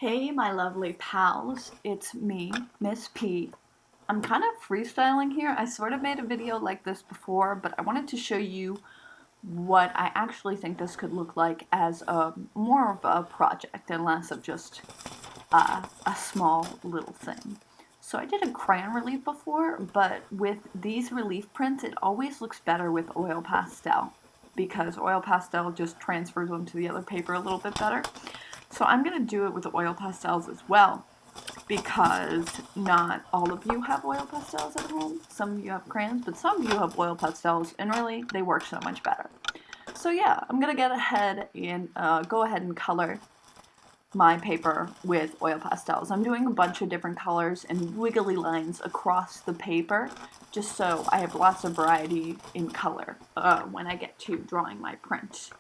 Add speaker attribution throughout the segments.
Speaker 1: Hey, my lovely pals, it's me, Miss P. I'm kind of freestyling here. I sort of made a video like this before, but I wanted to show you what I actually think this could look like as more of a project and less of just a small little thing. So I did a crayon relief before, but with these relief prints, it always looks better with oil pastel because oil pastel just transfers onto the other paper a little bit better. So I'm going to do it with oil pastels as well because not all of you have oil pastels at home. Some of you have crayons, but some of you have oil pastels, and really, they work so much better. So yeah, I'm going to get ahead and go ahead and color my paper with oil pastels. I'm doing a bunch of different colors and wiggly lines across the paper just so I have lots of variety in color when I get to drawing my print.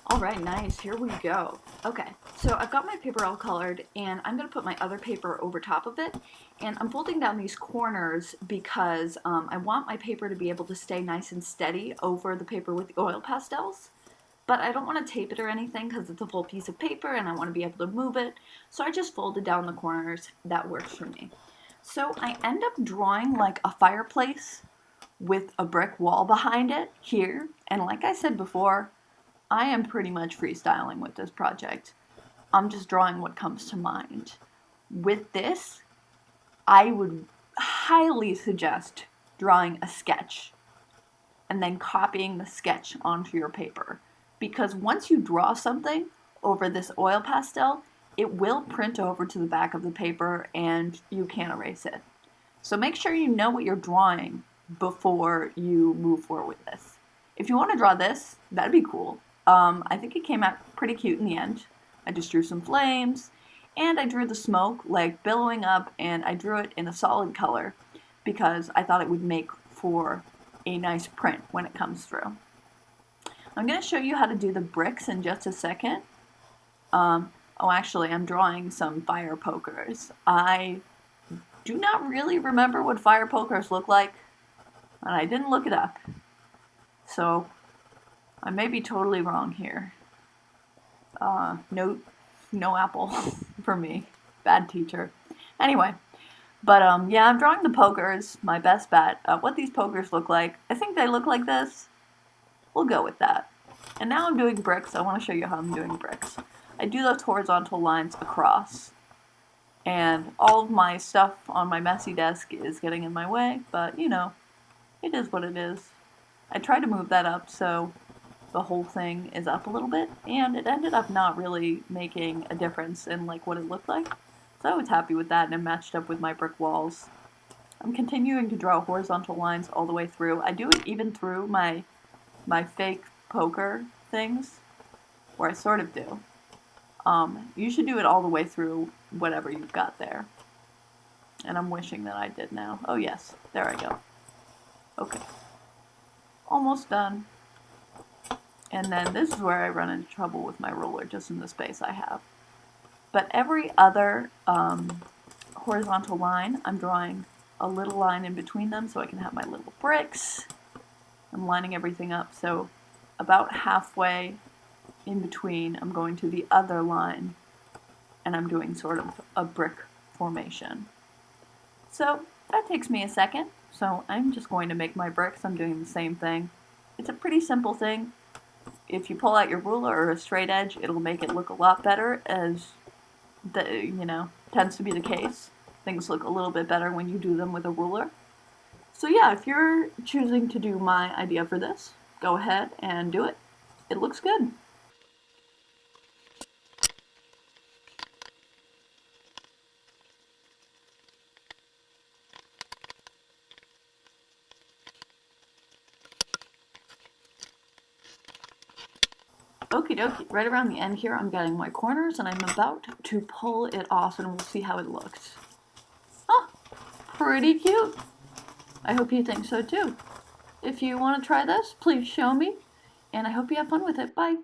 Speaker 1: Alright, nice. Here we go. Okay, so I've got my paper all colored, and I'm going to put my other paper over top of it, and I'm folding down these corners because I want my paper to be able to stay nice and steady over the paper with the oil pastels, but I don't want to tape it or anything because it's a full piece of paper and I want to be able to move it, so I just folded down the corners. That works for me. So I end up drawing like a fireplace with a brick wall behind it here, and like I said before, I am pretty much freestyling with this project. I'm just drawing what comes to mind. With this, I would highly suggest drawing a sketch and then copying the sketch onto your paper. Because once you draw something over this oil pastel, it will print over to the back of the paper and you can't erase it. So make sure you know what you're drawing before you move forward with this. If you want to draw this, that'd be cool. I think it came out pretty cute in the end. I just drew some flames, and I drew the smoke like billowing up, and I drew it in a solid color because I thought it would make for a nice print when it comes through. I'm going to show you how to do the bricks in just a second. Actually, I'm drawing some fire pokers. I do not really remember what fire pokers look like, and I didn't look it up. So I may be totally wrong here. No apple for me. Bad teacher. Anyway, but yeah, I'm drawing the pokers, my best bet. What these pokers look like, I think they look like this. We'll go with that. And now I'm doing bricks. I want to show you how I'm doing bricks. I do those horizontal lines across. And all of my stuff on my messy desk is getting in my way, but you know, it is what it is. I tried to move that up so the whole thing is up a little bit, and it ended up not really making a difference in like what it looked like. So I was happy with that, and it matched up with my brick walls. I'm continuing to draw horizontal lines all the way through. I do it even through my fake poker things, where I sort of do. You should do it all the way through whatever you've got there. And I'm wishing that I did now. Oh yes, there I go. Okay. Almost done. And then this is where I run into trouble with my ruler, just in the space I have. But every other horizontal line, I'm drawing a little line in between them so I can have my little bricks. I'm lining everything up, so about halfway in between, I'm going to the other line, and I'm doing sort of a brick formation. So that takes me a second, so I'm just going to make my bricks. I'm doing the same thing. It's a pretty simple thing. If you pull out your ruler or a straight edge, it'll make it look a lot better, as tends to be the case. Things look a little bit better when you do them with a ruler. So yeah, if you're choosing to do my idea for this, go ahead and do it. It looks good. Okie dokie, right around the end here, I'm getting my corners and I'm about to pull it off and we'll see how it looks. Oh, pretty cute. I hope you think so too. If you want to try this, please show me, and I hope you have fun with it. Bye.